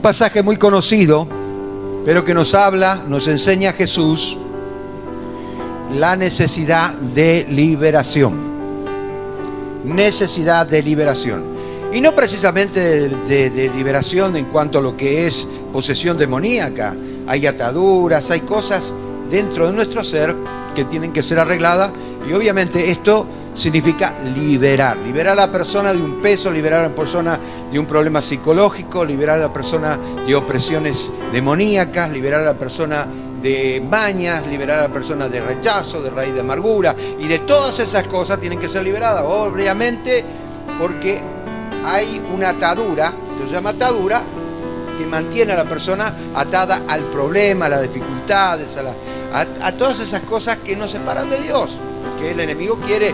pasaje muy conocido, pero que nos habla, nos enseña Jesús la necesidad de liberación. Necesidad de liberación. Y no precisamente de liberación en cuanto a lo que es posesión demoníaca. Hay ataduras, hay cosas dentro de nuestro ser que tienen que ser arregladas, y obviamente esto significa liberar a la persona de un peso, liberar a la persona de un problema psicológico, liberar a la persona de opresiones demoníacas, liberar a la persona de mañas, liberar a la persona de rechazo, de raíz de amargura, y de todas esas cosas tienen que ser liberadas, obviamente, porque hay una atadura, se llama atadura, que mantiene a la persona atada al problema, a las dificultades, a todas esas cosas que nos separan de Dios, que el enemigo quiere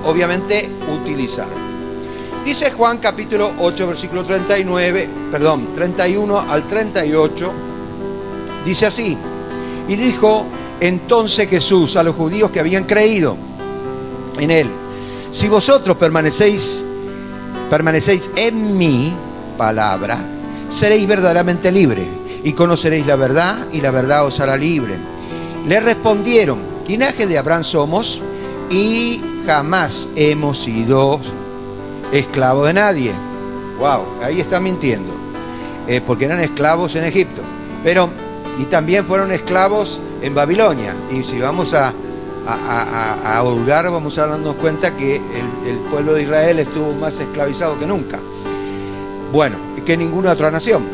obviamente utilizar. Dice Juan capítulo 8, versículo 31 al 38, dice así: y dijo entonces Jesús a los judíos que habían creído en él: si vosotros permanecéis en mi palabra, seréis verdaderamente libres, y conoceréis la verdad, y la verdad os hará libre. Le respondieron: linaje de Abraham somos, y jamás hemos sido esclavos de nadie. Wow, ahí está mintiendo, porque eran esclavos en Egipto, y también fueron esclavos en Babilonia. Y si vamos a hurgar, vamos a darnos cuenta que el pueblo de Israel estuvo más esclavizado que nunca. Bueno, que ninguna otra nación.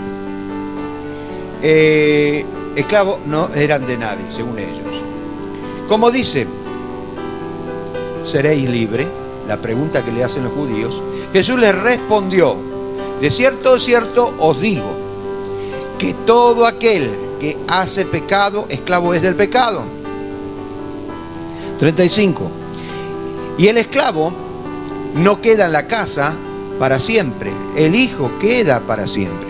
Esclavos no eran de nadie, según ellos. Como dice, ¿seréis libres? La pregunta que le hacen los judíos. Jesús les respondió: de cierto os digo, que todo aquel que hace pecado, esclavo es del pecado. 35. Y el esclavo no queda en la casa para siempre, el Hijo queda para siempre.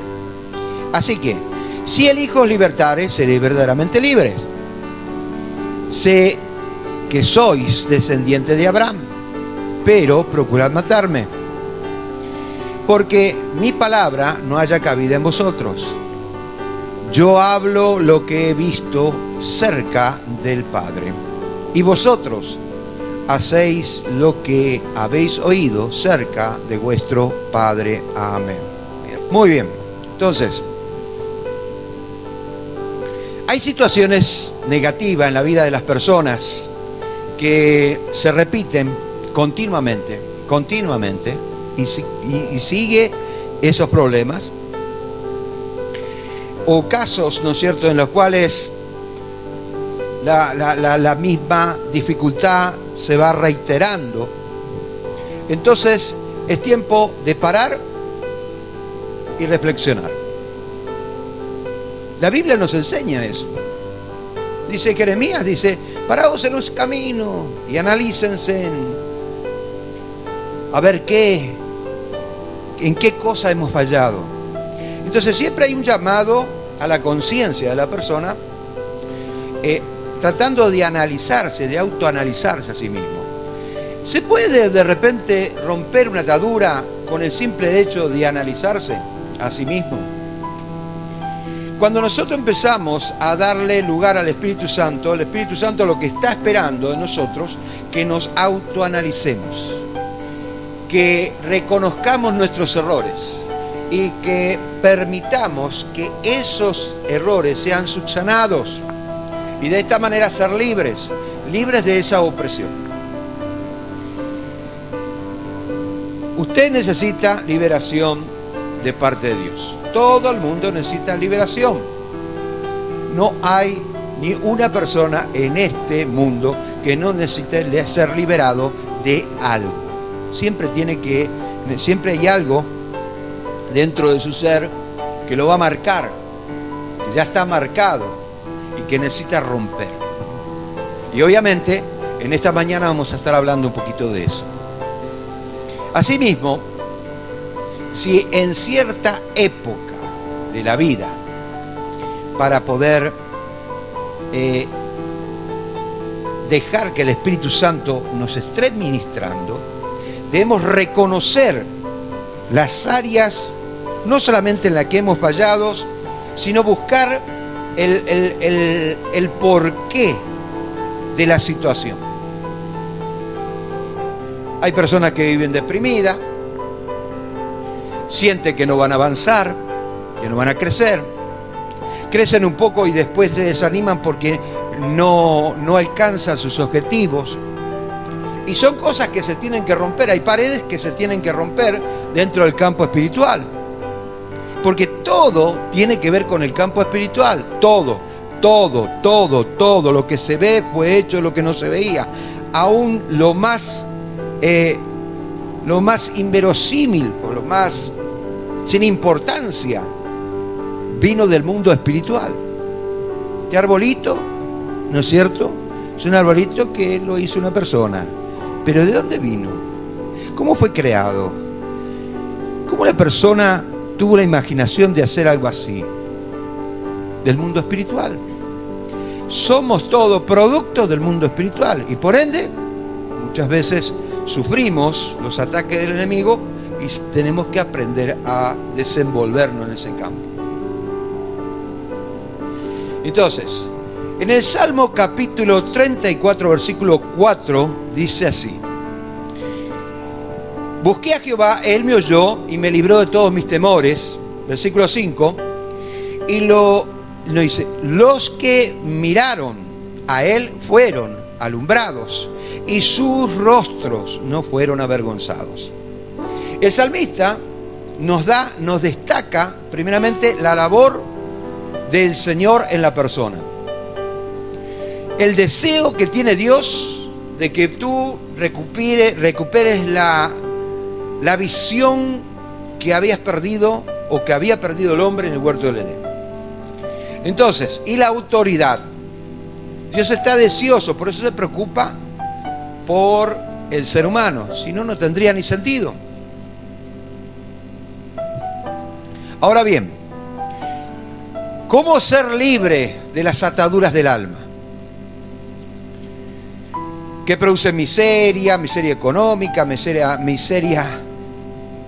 Así que, si el Hijo os libertare, seréis verdaderamente libres. Sé que sois descendientes de Abraham, pero procurad matarme, porque mi palabra no haya cabida en vosotros. Yo hablo lo que he visto cerca del Padre, y vosotros hacéis lo que habéis oído cerca de vuestro Padre. Amén. Muy bien, entonces, hay situaciones negativas en la vida de las personas que se repiten continuamente, y sigue esos problemas, o casos, ¿no es cierto?, en los cuales la misma dificultad se va reiterando. Entonces es tiempo de parar y reflexionar. La Biblia nos enseña eso. Dice Jeremías, dice: paraos en los caminos y analícense a ver en qué cosa hemos fallado. Entonces siempre hay un llamado a la conciencia de la persona, tratando de analizarse, de autoanalizarse a sí mismo. ¿Se puede de repente romper una atadura con el simple hecho de analizarse a sí mismo? Cuando nosotros empezamos a darle lugar al Espíritu Santo, el Espíritu Santo lo que está esperando de nosotros, que nos autoanalicemos, que reconozcamos nuestros errores y que permitamos que esos errores sean subsanados, y de esta manera ser libres de esa opresión. Usted necesita liberación de parte de Dios. Todo el mundo necesita liberación. No hay ni una persona en este mundo que no necesite ser liberado de algo. Siempre hay algo dentro de su ser que lo va a marcar, que ya está marcado y que necesita romper. Y obviamente en esta mañana vamos a estar hablando un poquito de eso. Asimismo, si en cierta época de la vida, para poder dejar que el Espíritu Santo nos esté ministrando, debemos reconocer las áreas no solamente en la que hemos fallado, sino buscar el porqué de la situación. Hay personas que viven deprimidas, sienten que no van a avanzar, que no van a crecer, crecen un poco y después se desaniman porque no alcanzan sus objetivos. Y son cosas que se tienen que romper, hay paredes que se tienen que romper dentro del campo espiritual. Porque todo tiene que ver con el campo espiritual, todo, lo que se ve fue hecho, lo que no se veía. Aún lo más inverosímil, o lo más sin importancia, vino del mundo espiritual. Este arbolito, ¿no es cierto? Es un arbolito que lo hizo una persona. Pero ¿de dónde vino? ¿Cómo fue creado? ¿Cómo la persona tuvo la imaginación de hacer algo así? Del mundo espiritual. Somos todos productos del mundo espiritual y por ende muchas veces sufrimos los ataques del enemigo y tenemos que aprender a desenvolvernos en ese campo. Entonces, en el Salmo capítulo 34, versículo 4, dice así: busqué a Jehová, Él me oyó y me libró de todos mis temores. Versículo 5, y dice, los que miraron a Él fueron alumbrados y sus rostros no fueron avergonzados. El salmista nos destaca primeramente la labor del Señor en la persona. El deseo que tiene Dios de que tú recuperes la visión que habías perdido o que había perdido el hombre en el huerto del Edén. Entonces, y la autoridad. Dios está deseoso, por eso se preocupa por el ser humano, si no, no tendría ni sentido. Ahora bien, ¿cómo ser libre de las ataduras del alma? Que produce miseria económica, miseria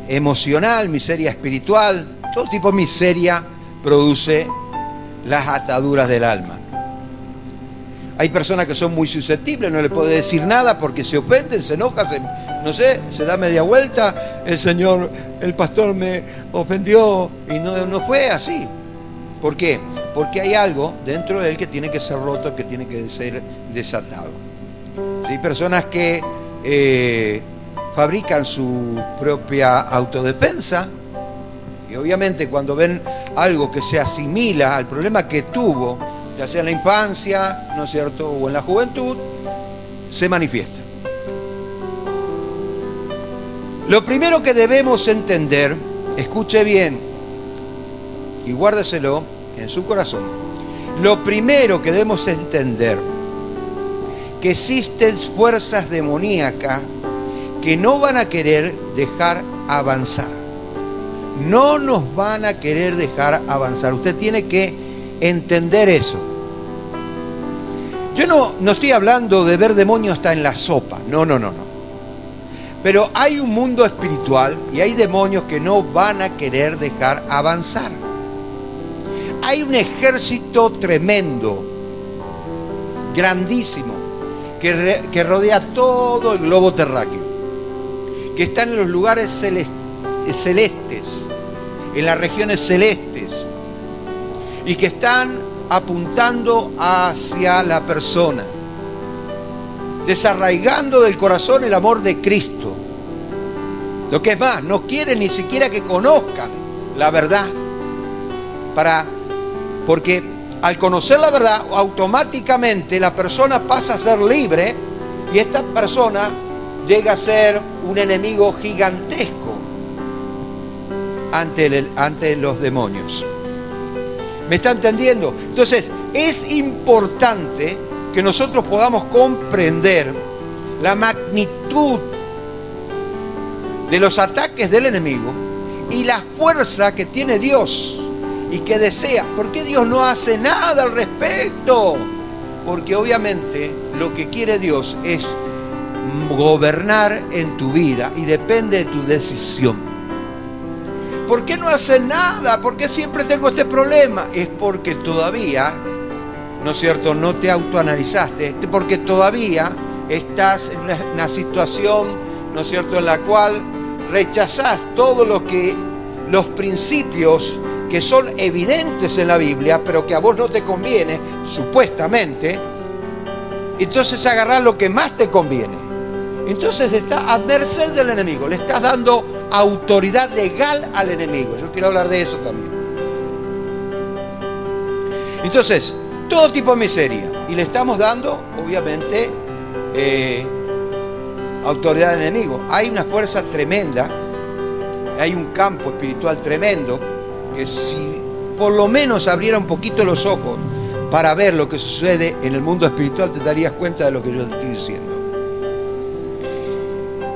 emocional, miseria espiritual, todo tipo de miseria produce las ataduras del alma. Hay personas que son muy susceptibles, no le puede decir nada porque se ofenden, se enojan, se da media vuelta, el pastor me ofendió y no fue así. ¿Por qué? Porque hay algo dentro de él que tiene que ser roto, que tiene que ser desatado. Hay personas que fabrican su propia autodefensa y obviamente cuando ven algo que se asimila al problema que tuvo, ya sea en la infancia, ¿no es cierto?, o en la juventud, se manifiesta. Lo primero que debemos entender, escuche bien y guárdeselo en su corazón, lo primero que debemos entender, que existen fuerzas demoníacas que no van a querer dejar avanzar. No nos van a querer dejar avanzar. Usted tiene que entender eso. Yo no estoy hablando de ver demonios hasta en la sopa. No. Pero hay un mundo espiritual y hay demonios que no van a querer dejar avanzar. Hay un ejército tremendo, grandísimo, que rodea todo el globo terráqueo, que están en los lugares celestes, en las regiones celestes, y que están apuntando hacia la persona, desarraigando del corazón el amor de Cristo. Lo que es más, no quieren ni siquiera que conozcan la verdad, porque al conocer la verdad, automáticamente la persona pasa a ser libre y esta persona llega a ser un enemigo gigantesco ante los demonios. ¿Me está entendiendo? Entonces, es importante que nosotros podamos comprender la magnitud de los ataques del enemigo y la fuerza que tiene Dios y que desea. ¿Por qué Dios no hace nada al respecto? Porque obviamente lo que quiere Dios es gobernar en tu vida y depende de tu decisión. ¿por qué no haces nada? ¿Por qué siempre tengo este problema? Es porque todavía, ¿no es cierto?, no te autoanalizaste, porque todavía estás en una situación, ¿no es cierto?, en la cual rechazás todo lo que, los principios que son evidentes en la Biblia, pero que a vos no te conviene, supuestamente. Entonces agarrás lo que más te conviene. Entonces está a merced del enemigo, le estás dando autoridad legal al enemigo. Yo quiero hablar de eso también. Entonces, todo tipo de miseria. Y le estamos dando, obviamente, autoridad al enemigo. Hay una fuerza tremenda, hay un campo espiritual tremendo, que si por lo menos abriera un poquito los ojos para ver lo que sucede en el mundo espiritual, te darías cuenta de lo que yo te estoy diciendo.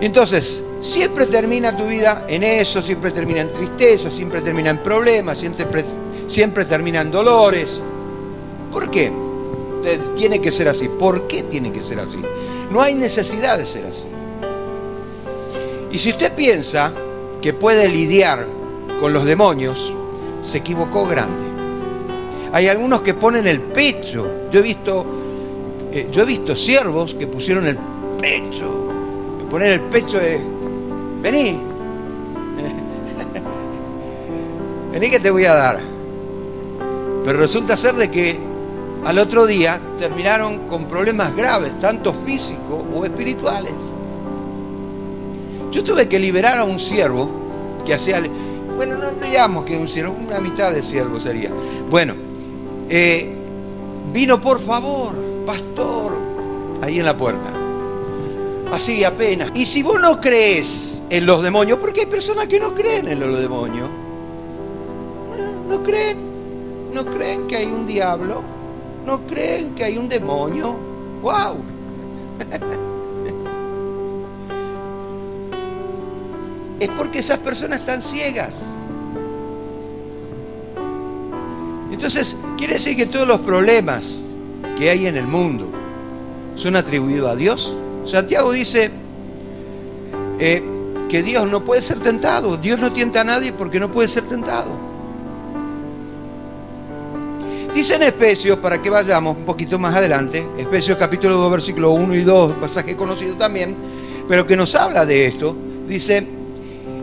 Entonces, siempre termina tu vida en eso, siempre termina en tristeza, siempre termina en problemas, siempre termina en dolores. ¿Por qué tiene que ser así? ¿Por qué tiene que ser así? No hay necesidad de ser así. Y si usted piensa que puede lidiar con los demonios, se equivocó grande. Hay algunos que ponen el pecho. Yo he visto siervos que pusieron el pecho. Poner el pecho de, vení, vení que te voy a dar. Pero resulta ser de que al otro día terminaron con problemas graves, tanto físicos o espirituales. Yo tuve que liberar a un siervo que hacía, bueno, no digamos que un siervo, una mitad de siervo sería. Bueno, vino, por favor, pastor, ahí en la puerta. Así apenas. Y si vos no crees en los demonios, porque hay personas que no creen en los demonios, no creen que hay un diablo, no creen que hay un demonio. ¡Wow! Es porque esas personas están ciegas. Entonces, quiere decir que todos los problemas que hay en el mundo son atribuidos a Dios. Santiago dice que Dios no puede ser tentado. Dios no tienta a nadie porque no puede ser tentado. Dice en Efesios, para que vayamos un poquito más adelante, Efesios capítulo 2, versículos 1 y 2, pasaje conocido también, pero que nos habla de esto. Dice,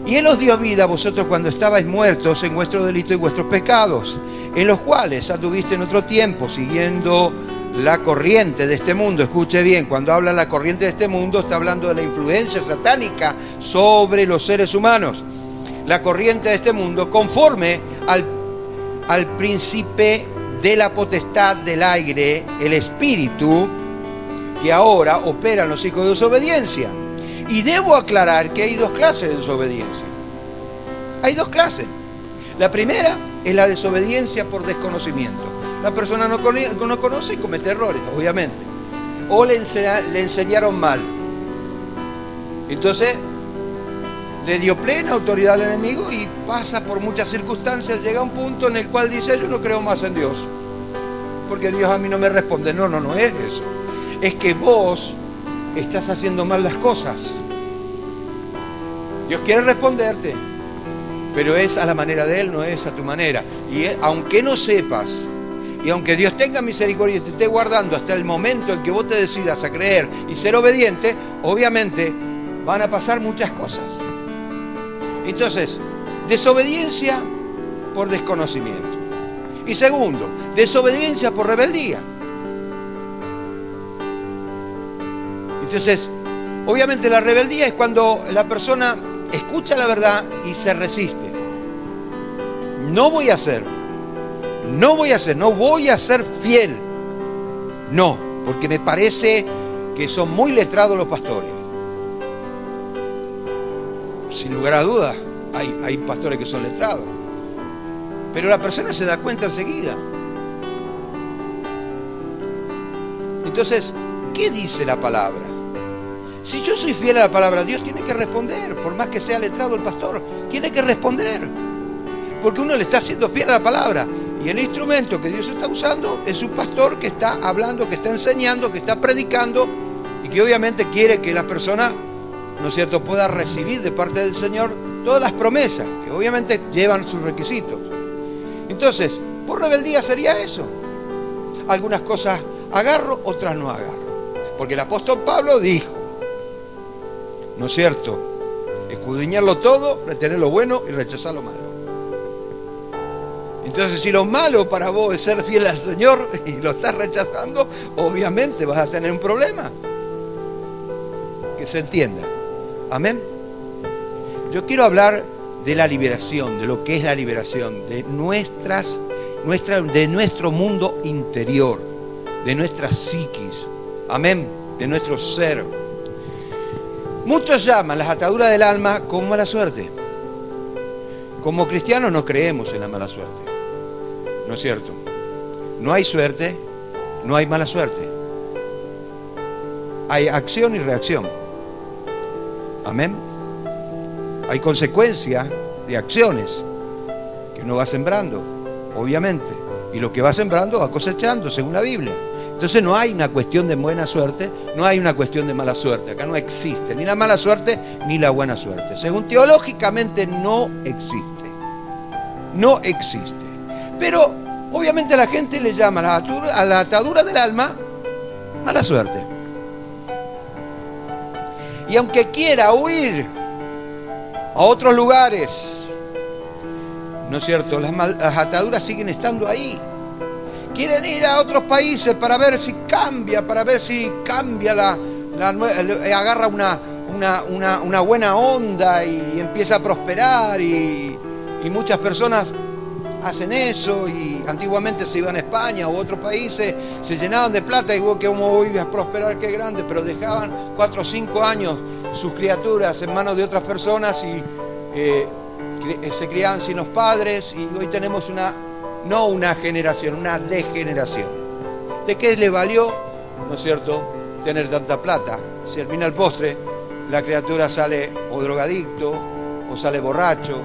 y Él os dio vida a vosotros cuando estabais muertos en vuestros delitos y vuestros pecados, en los cuales anduviste en otro tiempo, siguiendo la corriente de este mundo. Escuche bien, cuando habla la corriente de este mundo, está hablando de la influencia satánica sobre los seres humanos. La corriente de este mundo, conforme al príncipe de la potestad del aire, el espíritu, que ahora opera en los hijos de desobediencia. Y debo aclarar que hay dos clases de desobediencia. Hay dos clases. La primera es la desobediencia por desconocimiento. La persona no conoce y comete errores, obviamente. O le enseñaron mal. Entonces, le dio plena autoridad al enemigo y pasa por muchas circunstancias. Llega a un punto en el cual dice, yo no creo más en Dios, porque Dios a mí no me responde. No es eso. Es que vos estás haciendo mal las cosas. Dios quiere responderte, pero es a la manera de Él, no es a tu manera. Y aunque no sepas, y aunque Dios tenga misericordia y te esté guardando hasta el momento en que vos te decidas a creer y ser obediente, obviamente van a pasar muchas cosas. Entonces, desobediencia por desconocimiento. Y segundo, desobediencia por rebeldía. Entonces, obviamente la rebeldía es cuando la persona escucha la verdad y se resiste. No voy a ser fiel. No, porque me parece que son muy letrados los pastores. Sin lugar a dudas, hay pastores que son letrados. Pero la persona se da cuenta enseguida. Entonces, ¿qué dice la palabra? Si yo soy fiel a la palabra, Dios tiene que responder. Por más que sea letrado el pastor, tiene que responder. Porque uno le está siendo fiel a la palabra. Y el instrumento que Dios está usando es un pastor que está hablando, que está enseñando, que está predicando y que obviamente quiere que la persona, ¿no es cierto?, pueda recibir de parte del Señor todas las promesas, que obviamente llevan sus requisitos. Entonces, por rebeldía sería eso. Algunas cosas agarro, otras no agarro. Porque el apóstol Pablo dijo, ¿no es cierto? Escudriñarlo todo, retener lo bueno y rechazar lo malo. Entonces, si lo malo para vos es ser fiel al Señor y lo estás rechazando, obviamente vas a tener un problema. Que se entienda. Amén. Yo quiero hablar de la liberación, de lo que es la liberación, de nuestro mundo interior, de nuestra psiquis. Amén. De nuestro ser. Muchos llaman las ataduras del alma como mala suerte. Como cristianos no creemos en la mala suerte. ¿No es cierto? No hay suerte, no hay mala suerte. Hay acción y reacción. Amén. Hay consecuencias de acciones que uno va sembrando, obviamente. Y lo que va sembrando va cosechando, según la Biblia. Entonces no hay una cuestión de buena suerte, no hay una cuestión de mala suerte. Acá no existe ni la mala suerte ni la buena suerte. Según teológicamente no existe. No existe. Pero obviamente la gente le llama a la atadura del alma mala suerte. Y aunque quiera huir a otros lugares, ¿no es cierto? Las ataduras siguen estando ahí. Quieren ir a otros países para ver si cambia, agarra una buena onda y empieza a prosperar y muchas personas hacen eso y antiguamente se iban a España u otros países, se llenaban de plata y vos que cómo ibas a prosperar, qué grande, pero dejaban 4 o 5 años sus criaturas en manos de otras personas y se criaban sin los padres y hoy tenemos no una generación, una degeneración. ¿De qué le valió, no es cierto, tener tanta plata? Si al final postre la criatura sale o drogadicto, o sale borracho,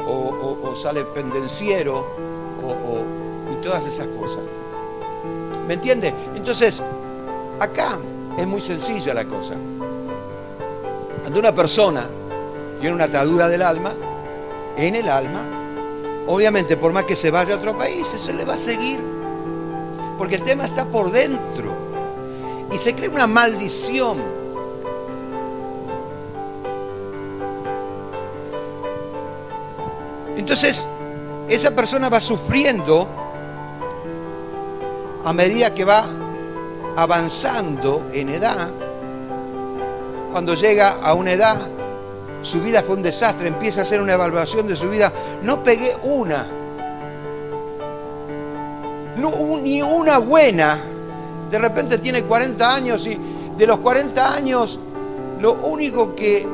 o sale pendenciero, y todas esas cosas. ¿Me entiende? Entonces, acá es muy sencilla la cosa. Cuando una persona tiene una atadura del alma, en el alma, obviamente por más que se vaya a otro país, se le va a seguir. Porque el tema está por dentro. Y se crea una maldición. Entonces, esa persona va sufriendo a medida que va avanzando en edad. Cuando llega a una edad, su vida fue un desastre, empieza a hacer una evaluación de su vida. No pegué ni una buena. De repente tiene 40 años y de los 40 años lo único que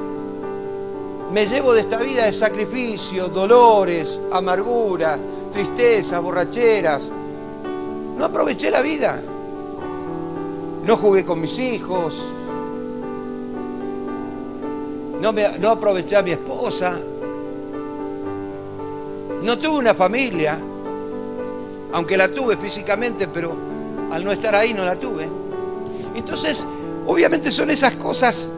me llevo de esta vida es sacrificio, dolores, amarguras, tristezas, borracheras. No aproveché la vida. No jugué con mis hijos. No aproveché a mi esposa. No tuve una familia. Aunque la tuve físicamente, pero al no estar ahí no la tuve. Entonces, obviamente son esas cosas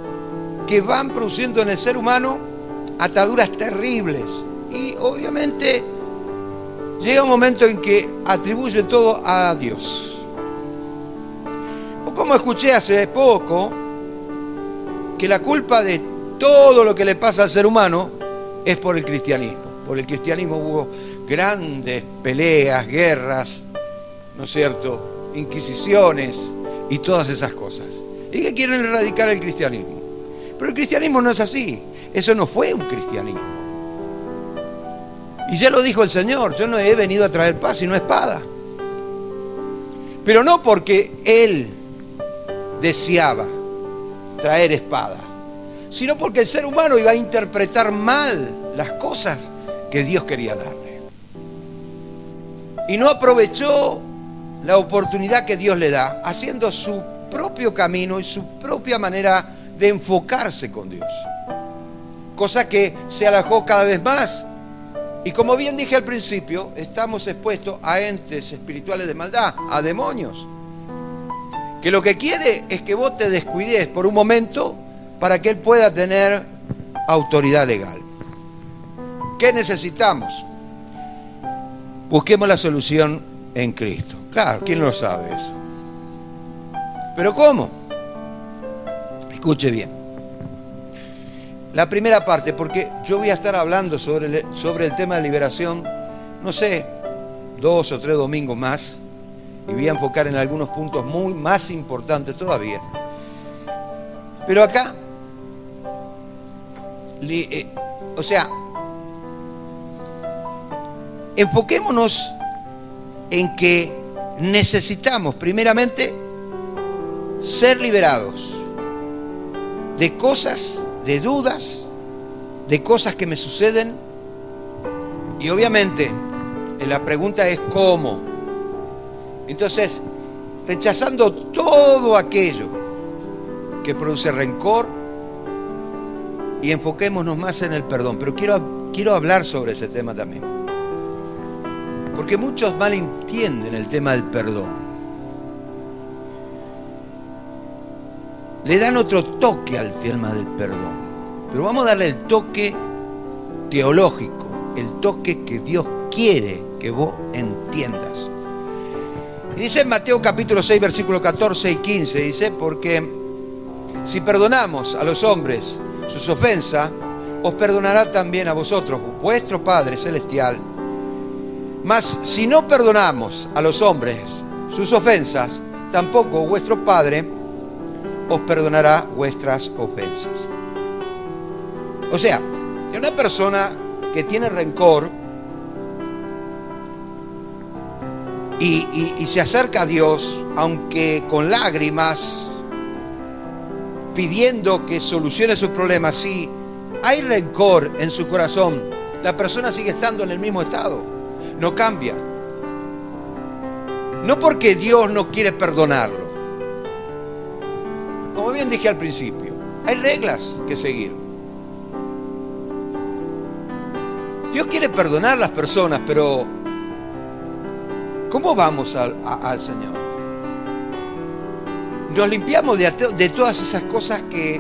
que van produciendo en el ser humano ataduras terribles. Y obviamente llega un momento en que atribuye todo a Dios. O como escuché hace poco, que la culpa de todo lo que le pasa al ser humano es por el cristianismo. Por el cristianismo hubo grandes peleas, guerras, ¿no es cierto?, inquisiciones y todas esas cosas. Y que quieren erradicar el cristianismo. Pero el cristianismo no es así. Eso no fue un cristianismo. Y ya lo dijo el Señor, yo no he venido a traer paz sino espada. Pero no porque Él deseaba traer espada, sino porque el ser humano iba a interpretar mal las cosas que Dios quería darle. Y no aprovechó la oportunidad que Dios le da, haciendo su propio camino y su propia manera de enfocarse con Dios. Cosa que se alejó cada vez más. Y como bien dije al principio, estamos expuestos a entes espirituales de maldad, a demonios, que lo que quiere es que vos te descuides por un momento para que él pueda tener autoridad legal. ¿Qué necesitamos? Busquemos la solución en Cristo. Claro, ¿quién no sabe eso? ¿Pero cómo? Escuche bien. La primera parte, porque yo voy a estar hablando sobre el tema de liberación, no sé, 2 o 3 domingos más, y voy a enfocar en algunos puntos muy más importantes todavía. Pero acá, enfoquémonos en que necesitamos primeramente ser liberados de cosas, de dudas, de cosas que me suceden. Y obviamente la pregunta es ¿cómo? Entonces, rechazando todo aquello que produce rencor y enfoquémonos más en el perdón. Pero quiero hablar sobre ese tema también, porque muchos malentienden el tema del perdón. Le dan otro toque al tema del perdón. Pero vamos a darle el toque teológico, el toque que Dios quiere que vos entiendas. Y dice en Mateo capítulo 6, versículos 14 y 15, dice, porque si perdonamos a los hombres sus ofensas, os perdonará también a vosotros, vuestro Padre Celestial. Mas si no perdonamos a los hombres sus ofensas, tampoco vuestro Padre os perdonará vuestras ofensas. O sea, que una persona que tiene rencor y se acerca a Dios, aunque con lágrimas, pidiendo que solucione sus problemas, si hay rencor en su corazón, la persona sigue estando en el mismo estado, no cambia. No porque Dios no quiere perdonarlo. Como bien dije al principio, hay reglas que seguir. Dios quiere perdonar a las personas, pero ¿cómo vamos al Señor? Nos limpiamos de todas esas cosas que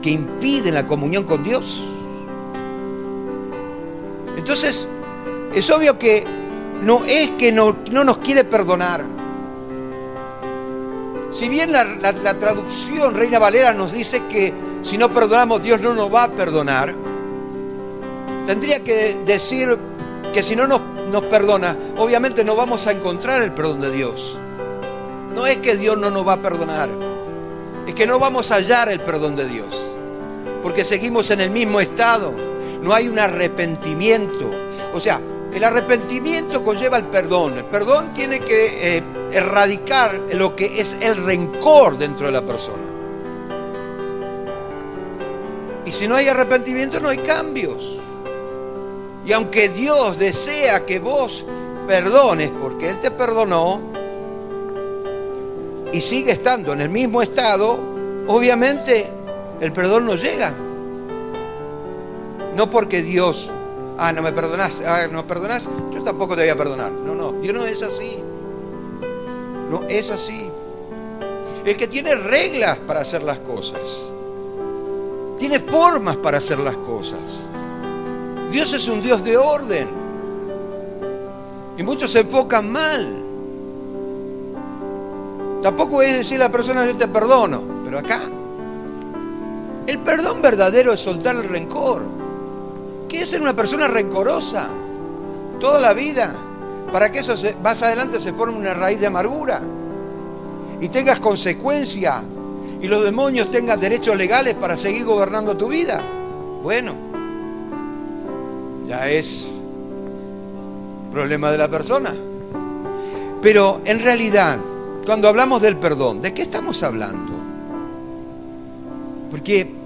impiden la comunión con Dios. Entonces, es obvio que no es que no nos quiere perdonar. Si bien la traducción Reina Valera nos dice que si no perdonamos, Dios no nos va a perdonar, tendría que decir que si no nos perdona, obviamente no vamos a encontrar el perdón de Dios. No es que Dios no nos va a perdonar, es que no vamos a hallar el perdón de Dios, porque seguimos en el mismo estado. No hay un arrepentimiento. O sea, el arrepentimiento conlleva el perdón. El perdón tiene que erradicar lo que es el rencor dentro de la persona. Y si no hay arrepentimiento, no hay cambios. Y aunque Dios desea que vos perdones porque Él te perdonó y sigue estando en el mismo estado, obviamente el perdón no llega. No porque Dios, no me perdonás, no perdonás, yo tampoco te voy a perdonar. No, Dios no es así. No es así. El que tiene reglas para hacer las cosas, tiene formas para hacer las cosas. Dios es un Dios de orden. Y muchos se enfocan mal. Tampoco es decir a la persona yo te perdono. Pero acá, el perdón verdadero es soltar el rencor. ¿Qué es ser una persona rencorosa? Toda la vida. Para que eso más adelante se forme una raíz de amargura. Y tengas consecuencia. Y los demonios tengan derechos legales para seguir gobernando tu vida. Bueno, ya es problema de la persona. Pero en realidad, cuando hablamos del perdón, ¿de qué estamos hablando? Porque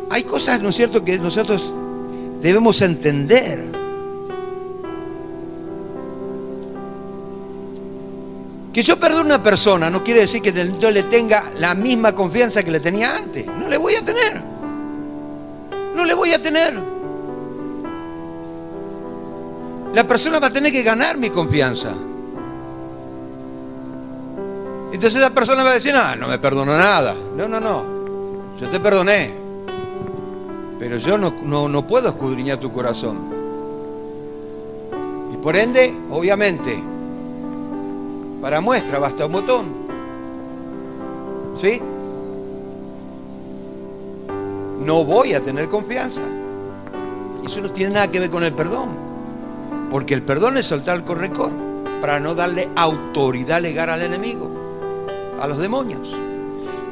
hay cosas, ¿no es cierto?, que nosotros debemos entender. Que yo perdone a una persona no quiere decir que yo le tenga la misma confianza que le tenía antes. No le voy a tener. No le voy a tener. La persona va a tener que ganar mi confianza. Entonces esa persona va a decir, no me perdono nada. No. Yo te perdoné. pero yo no puedo escudriñar tu corazón. Y por ende, obviamente, para muestra basta un botón. ¿Sí? No voy a tener confianza. Y eso no tiene nada que ver con el perdón. Porque el perdón es soltar el correcor para no darle autoridad legal al enemigo, a los demonios.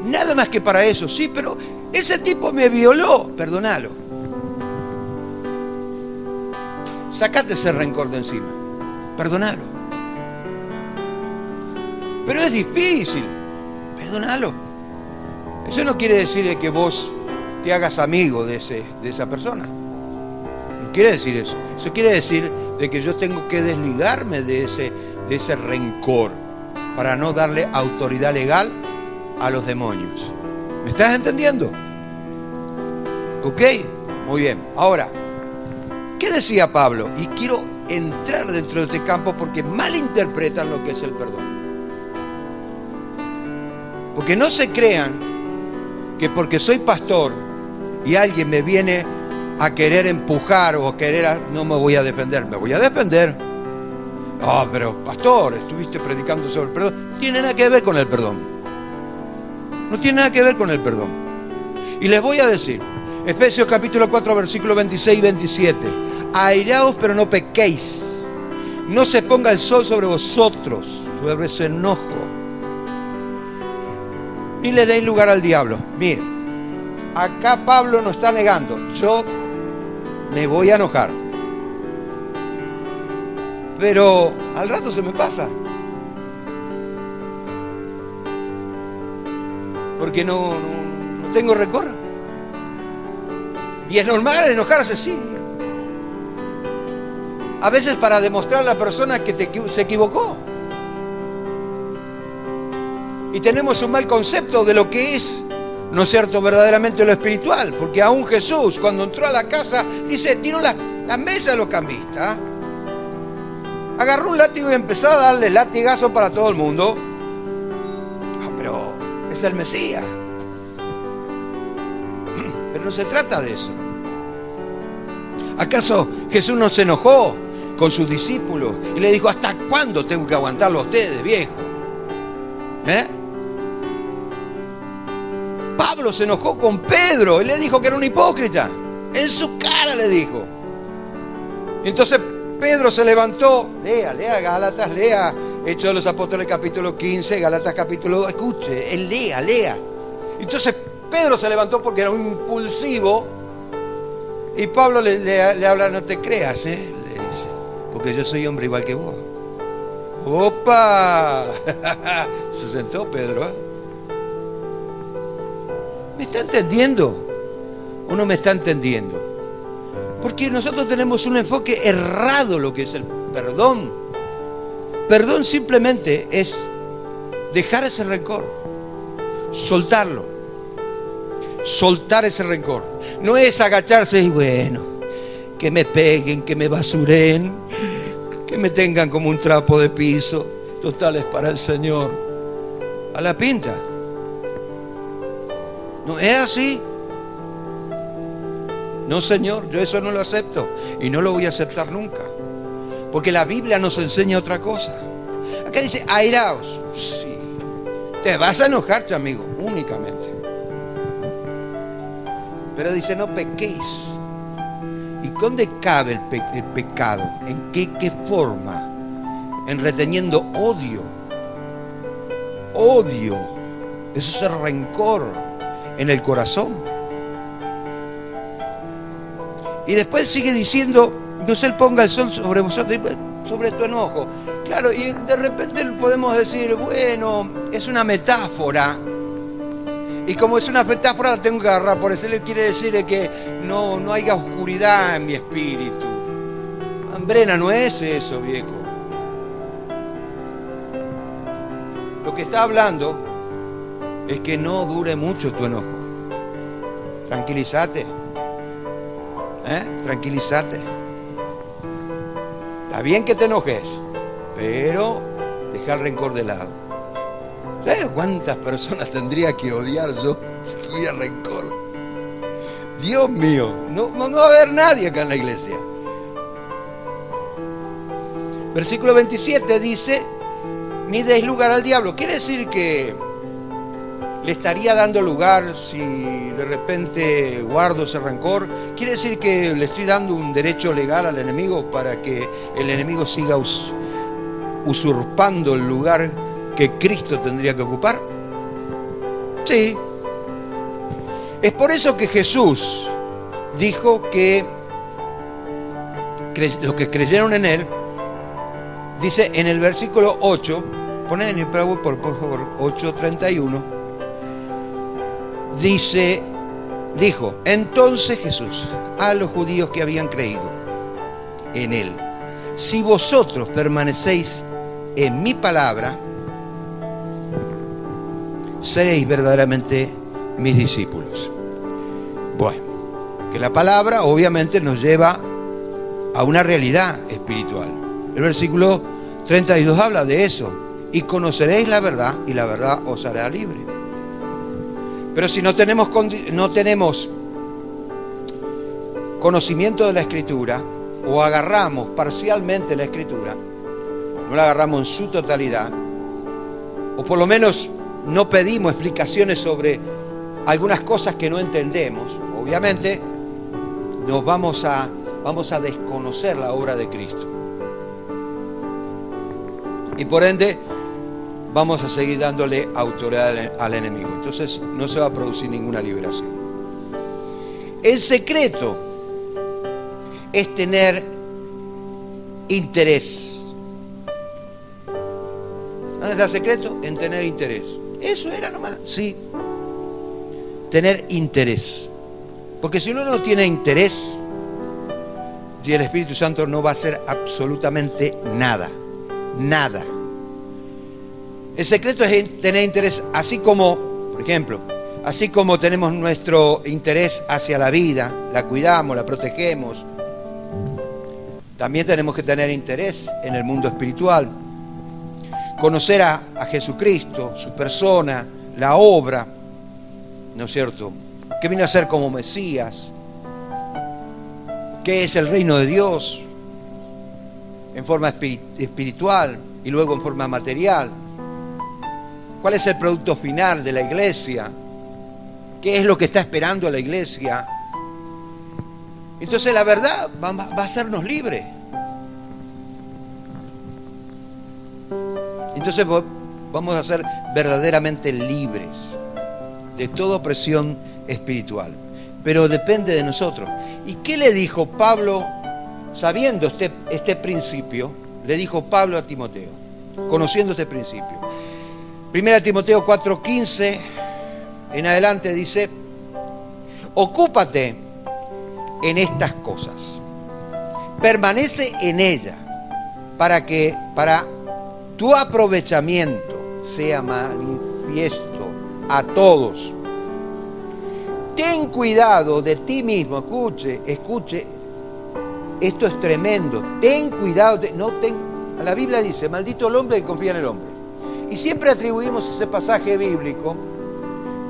Nada más que para eso. Sí, pero ese tipo me violó. Perdónalo. Sacate ese rencor de encima. Perdónalo. Pero es difícil. Perdónalo. Eso no quiere decir que vos te hagas amigo de esa persona. No quiere decir eso. Eso quiere decir de que yo tengo que desligarme de ese rencor para no darle autoridad legal a los demonios. ¿Me estás entendiendo? ¿Ok? Muy bien. Ahora, ¿qué decía Pablo? Y quiero entrar dentro de este campo porque malinterpretan lo que es el perdón. Porque no se crean que porque soy pastor y alguien me viene a querer empujar o a querer... no me voy a defender, me voy a defender. Ah, pero pastor, estuviste predicando sobre el perdón. No tiene nada que ver con el perdón. No tiene nada que ver con el perdón. Y les voy a decir, Efesios capítulo 4, versículos 26 y 27. Airaos, pero no pequéis. No se ponga el sol sobre vosotros, sobre ese enojo. Ni le deis lugar al diablo. Mire, acá Pablo nos está negando. Yo me voy a enojar. Pero al rato se me pasa. Porque no tengo rencor. Y es normal enojarse, sí. A veces para demostrar a la persona que se equivocó. Y tenemos un mal concepto de lo que es, ¿no es cierto?, verdaderamente lo espiritual. Porque aún Jesús, cuando entró a la casa, dice, tiró la mesa de los cambistas, agarró un látigo y empezó a darle latigazo para todo el mundo. Ah, pero es el Mesías. Pero no se trata de eso. ¿Acaso Jesús no se enojó con sus discípulos y le dijo, ¿hasta cuándo tengo que aguantarlo a ustedes, viejo? Pablo se enojó con Pedro y le dijo que era un hipócrita. En su cara le dijo. Entonces Pedro se levantó. Lea Gálatas, lea Hechos de los Apóstoles capítulo 15, Gálatas capítulo 2. Escuche, él lea. Entonces Pedro se levantó porque era un impulsivo. Y Pablo le habla, no te creas, le dice, porque yo soy hombre igual que vos. ¡Opa! Se sentó Pedro. ¿Me está entendiendo? ¿O no me está entendiendo? Porque nosotros tenemos un enfoque errado lo que es el perdón. Perdón simplemente es dejar ese rencor, soltarlo, soltar ese rencor. No es agacharse y bueno, que me peguen, que me basuren, que me tengan como un trapo de piso. Total es para el Señor. A la pinta. ¿No es así? No, Señor, yo eso no lo acepto y no lo voy a aceptar nunca. Porque la Biblia nos enseña otra cosa. Acá dice, airaos. Sí. Te vas a enojarte, amigo, únicamente. Pero dice, no pequéis. ¿Y dónde cabe el pecado? ¿En qué forma? En reteniendo odio. Odio. Eso es el rencor en el corazón. Y después sigue diciendo, no se ponga el sol sobre vosotros, sobre tu enojo. Claro, y de repente podemos decir, bueno, es una metáfora. Y como es una metáfora, la tengo que agarrar. Por eso le quiere decir que no haya oscuridad en mi espíritu. Hambrena, no es eso, viejo. Lo que está hablando es que no dure mucho tu enojo. Tranquilízate. Tranquilízate. Está bien que te enojes, pero deja el rencor de lado. ¿Sabes cuántas personas tendría que odiar yo si tuviera rencor? Dios mío, no va a haber nadie acá en la iglesia. Versículo 27 dice, ni deis lugar al diablo. Quiere decir que le estaría dando lugar si de repente guardo ese rencor. Quiere decir que le estoy dando un derecho legal al enemigo para que el enemigo siga usurpando el lugar que Cristo tendría que ocupar. Sí. Es por eso que Jesús dijo que los que creyeron en Él, dice en el versículo 8, ponen en el por favor, 8:31, dijo, entonces Jesús a los judíos que habían creído en Él, si vosotros permanecéis en mi palabra, seréis verdaderamente mis discípulos. Bueno, que la palabra obviamente nos lleva a una realidad espiritual. El versículo 32 habla de eso. Y conoceréis la verdad, y la verdad os hará libre. Pero si no tenemos conocimiento de la Escritura, o agarramos parcialmente la Escritura, no la agarramos en su totalidad, o por lo menos no pedimos explicaciones sobre algunas cosas que no entendemos, obviamente nos vamos a desconocer la obra de Cristo. Y por ende vamos a seguir dándole autoridad al enemigo. Entonces no se va a producir ninguna liberación. El secreto es tener interés. ¿Dónde está el secreto? En tener interés. Eso era nomás, sí. Tener interés. Porque si uno no tiene interés, y el Espíritu Santo no va a hacer absolutamente nada. Nada. El secreto es tener interés, así como, por ejemplo, así como tenemos nuestro interés hacia la vida, la cuidamos, la protegemos, también tenemos que tener interés en el mundo espiritual. Conocer a Jesucristo, su persona, la obra, ¿no es cierto? ¿Qué vino a ser como Mesías? ¿Qué es el reino de Dios? En forma espiritual y luego en forma material. ¿Cuál es el producto final de la iglesia? ¿Qué es lo que está esperando la iglesia? Entonces la verdad va a hacernos libres. Entonces vamos a ser verdaderamente libres de toda opresión espiritual. Pero depende de nosotros. ¿Y qué le dijo Pablo? Sabiendo este principio, le dijo Pablo a Timoteo, conociendo este principio. 1 Timoteo 4:15 en adelante dice, ocúpate en estas cosas, permanece en ellas, para que para tu aprovechamiento sea manifiesto a todos. Ten cuidado de ti mismo, escuche. Esto es tremendo. Ten cuidado. La Biblia dice, maldito el hombre que confía en el hombre. Y siempre atribuimos ese pasaje bíblico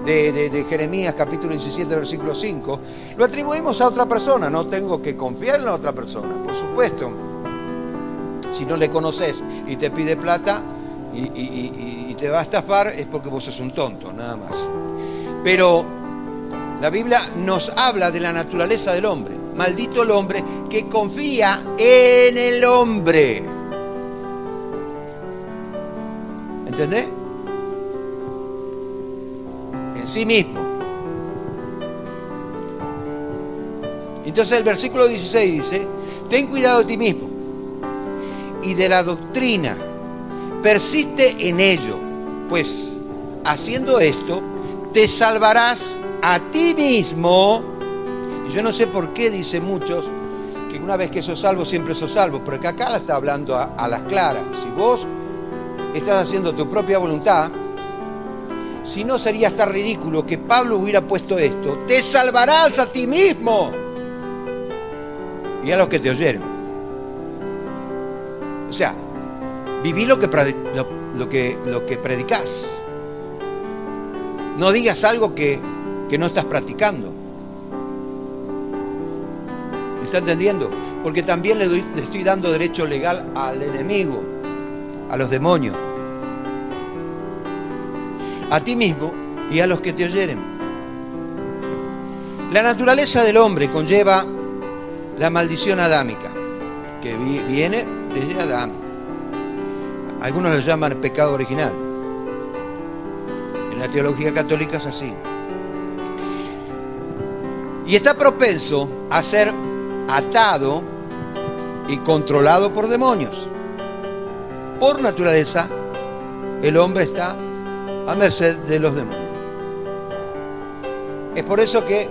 de Jeremías capítulo 17, versículo 5. Lo atribuimos a otra persona. No tengo que confiar en la otra persona. Por supuesto. Si no le conoces y te pide plata y te va a estafar, es porque vos sos un tonto, nada más. Pero la Biblia nos habla de la naturaleza del hombre. Maldito el hombre que confía en el hombre. ¿Entendés? En sí mismo. Entonces el versículo 16 dice, ten cuidado de ti mismo y de la doctrina, persiste en ello, pues haciendo esto te salvarás a ti mismo. Y yo no sé por qué dicen muchos que una vez que sos salvo, siempre sos salvo, pero que acá la está hablando a las claras. Si vos estás haciendo tu propia voluntad, si no sería hasta ridículo que Pablo hubiera puesto esto, te salvarás a ti mismo y a los que te oyeron. O sea, viví lo que predicás. No digas algo que no estás practicando. está entendiendo? Porque también le estoy dando derecho legal al enemigo, a los demonios, a ti mismo y a los que te oyeren. La naturaleza del hombre conlleva la maldición adámica, que viene desde Adán. Algunos lo llaman pecado original. En la teología católica es así. Y está propenso a ser atado y controlado por demonios. Por naturaleza, el hombre está a merced de los demonios. Es por eso que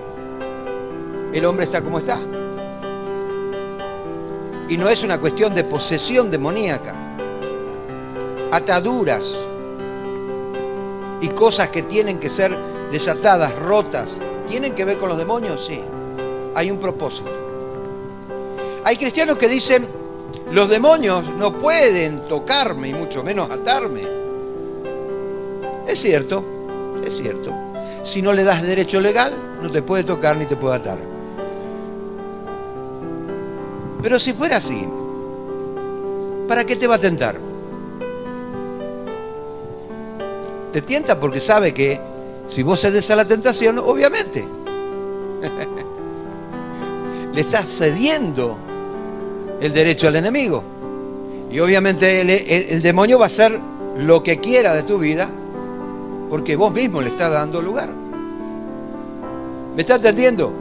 el hombre está como está. Y no es una cuestión de posesión demoníaca. Ataduras y cosas que tienen que ser desatadas, rotas, ¿tienen que ver con los demonios? Sí. Hay un propósito. Hay cristianos que dicen, los demonios no pueden tocarme y mucho menos atarme. Es cierto, es cierto. Si no le das derecho legal, no te puede tocar ni te puede atar. Pero si fuera así, ¿para qué te va a tentar? Te tienta porque sabe que si vos cedes a la tentación, obviamente, le estás cediendo el derecho al enemigo. Y obviamente el demonio va a hacer lo que quiera de tu vida porque vos mismo le estás dando lugar. ¿Me está entendiendo?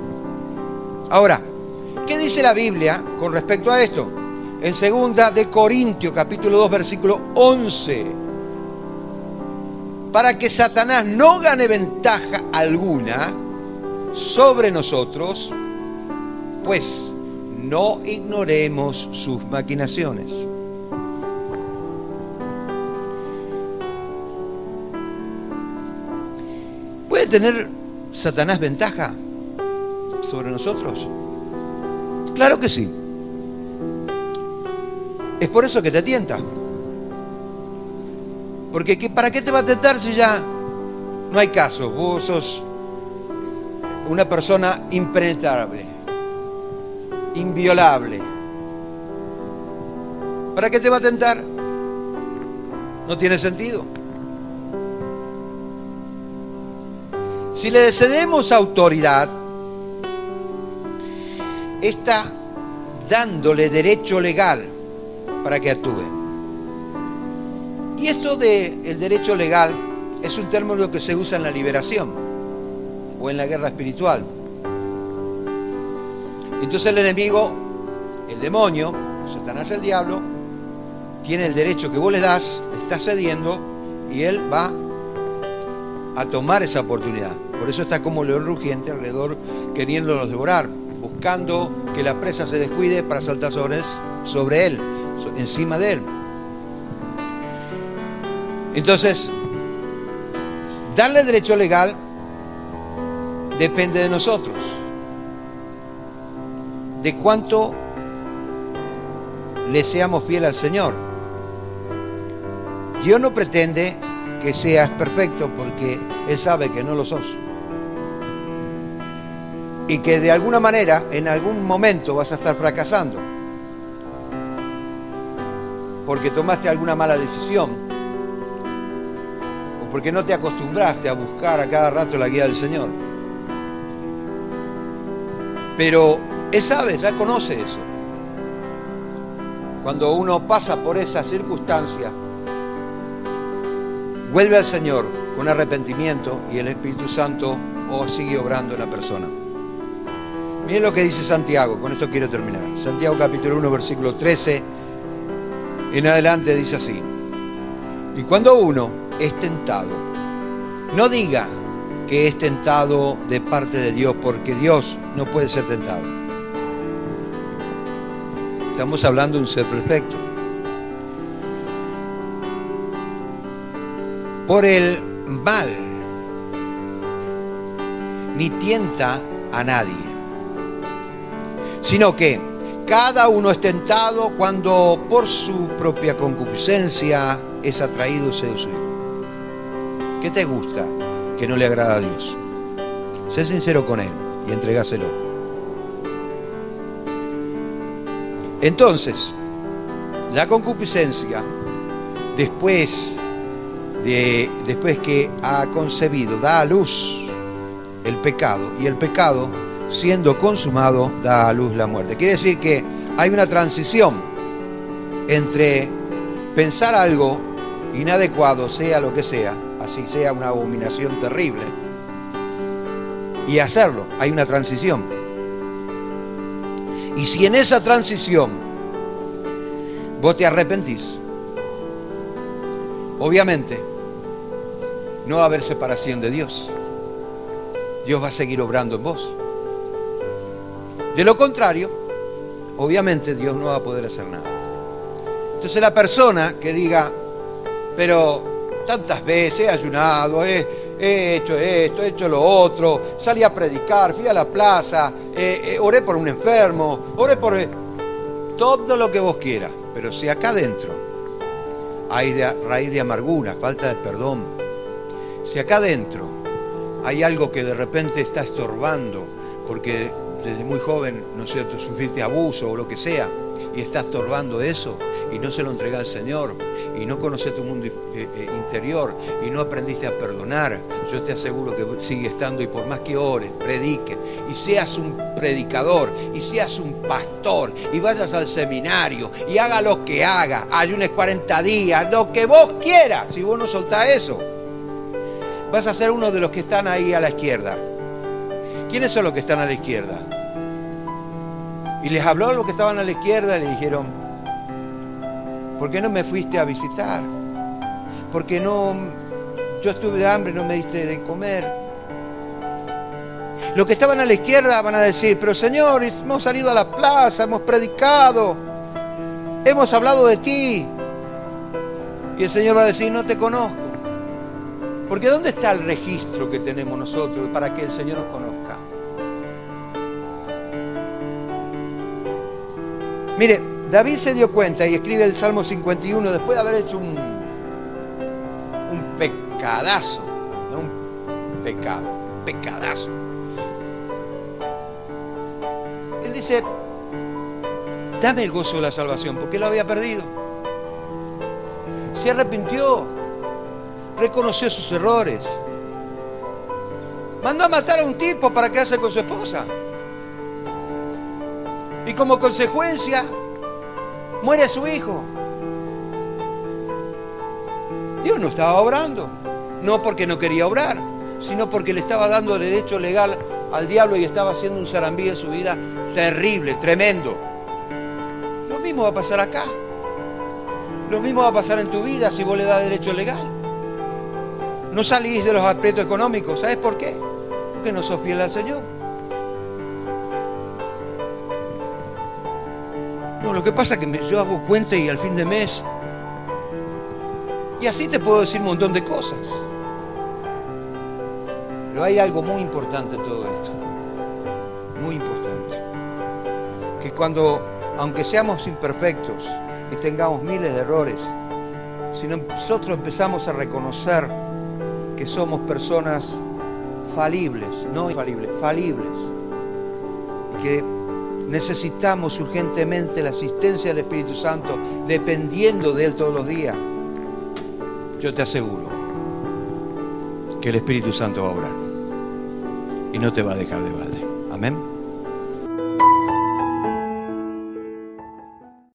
Ahora, ¿qué dice la Biblia con respecto a esto? En 2 de Corintios, capítulo 2, versículo 11. Para que Satanás no gane ventaja alguna sobre nosotros, pues no ignoremos sus maquinaciones. ¿Puede tener Satanás ventaja sobre nosotros? Claro que sí. Es por eso que te tienta. Porque ¿para qué te va a tentar si ya no hay caso? Vos sos una persona impenetrable, inviolable. ¿Para qué te va a tentar? No tiene sentido. Si le cedemos autoridad, está dándole derecho legal para que actúe. Y esto del derecho legal es un término que se usa en la liberación o en la guerra espiritual. Entonces el enemigo, el demonio, Satanás el diablo, tiene el derecho que vos le das, le estás cediendo y él va a tomar esa oportunidad. Por eso está como león rugiente alrededor queriéndolos devorar, buscando que la presa se descuide para saltar sobre él, encima de él. Entonces, darle derecho legal depende de nosotros, de cuánto le seamos fieles al Señor. Dios no pretende que seas perfecto porque Él sabe que no lo sos. Y que de alguna manera, en algún momento vas a estar fracasando. Porque tomaste alguna mala decisión. O porque no te acostumbraste a buscar a cada rato la guía del Señor. Pero Él sabe, ya conoce eso. Cuando uno pasa por esa circunstancia, vuelve al Señor con arrepentimiento y el Espíritu Santo sigue obrando en la persona. Miren lo que dice Santiago, con esto quiero terminar. Santiago capítulo 1, versículo 13, en adelante dice así. Y cuando uno es tentado, no diga que es tentado de parte de Dios, porque Dios no puede ser tentado. Estamos hablando de un ser perfecto. Por el mal, ni tienta a nadie, sino que cada uno es tentado cuando por su propia concupiscencia es atraído y seducido. ¿Qué te gusta que no le agrada a Dios? Sé sincero con Él y entregáselo. Entonces, la concupiscencia, después que ha concebido, da a luz el pecado, y el pecado, siendo consumado, da a luz la muerte. Quiere decir que hay una transición entre pensar algo inadecuado, sea lo que sea, así sea una abominación terrible, y hacerlo. Hay una transición. Y si en esa transición vos te arrepentís, obviamente no va a haber separación de Dios. Dios va a seguir obrando en vos. De lo contrario, obviamente Dios no va a poder hacer nada. Entonces la persona que diga, pero tantas veces he ayunado, he hecho esto, he hecho lo otro, salí a predicar, fui a la plaza, oré por un enfermo, oré por todo lo que vos quieras, pero si acá adentro hay raíz de amargura, falta de perdón, si acá adentro hay algo que de repente está estorbando, porque desde muy joven, ¿no es cierto?, sufriste abuso o lo que sea, y está estorbando eso, y no se lo entrega al Señor, y no conoces tu mundo interior, y no aprendiste a perdonar, yo te aseguro que sigue estando, y por más que ores, prediques, y seas un predicador, y seas un pastor, y vayas al seminario, y haga lo que haga, ayunes 40 días, lo que vos quieras, si vos no soltás eso, vas a ser uno de los que están ahí a la izquierda. ¿Quiénes son los que están a la izquierda? Y les habló a los que estaban a la izquierda y le dijeron, ¿por qué no me fuiste a visitar? ¿Por qué no? Yo estuve de hambre y no me diste de comer. Los que estaban a la izquierda van a decir, pero Señor, hemos salido a la plaza, hemos predicado, hemos hablado de ti. Y el Señor va a decir, no te conozco. Porque ¿dónde está el registro que tenemos nosotros para que el Señor nos conozca? Mire, David se dio cuenta y escribe el Salmo 51 después de haber hecho un pecadazo, no un pecado, un pecadazo. Él dice, dame el gozo de la salvación, porque él lo había perdido. Se arrepintió, reconoció sus errores, mandó a matar a un tipo para quedarse con su esposa. Y como consecuencia, muere su hijo. Dios no estaba obrando, no porque no quería obrar, sino porque le estaba dando derecho legal al diablo y estaba haciendo un zarambí en su vida terrible, tremendo. Lo mismo va a pasar acá. Lo mismo va a pasar en tu vida si vos le das derecho legal. No salís de los aprietos económicos. ¿Sabes por qué? Porque no sos fiel al Señor. No, lo que pasa es que yo hago cuenta y al fin de mes. Y así te puedo decir un montón de cosas. Pero hay algo muy importante en todo esto. Muy importante. Que cuando, aunque seamos imperfectos y tengamos miles de errores, si nosotros empezamos a reconocer que somos personas falibles, no infalibles, falibles, y que necesitamos urgentemente la asistencia del Espíritu Santo, dependiendo de Él todos los días, yo te aseguro que el Espíritu Santo va a obrar y no te va a dejar de balde. Amén.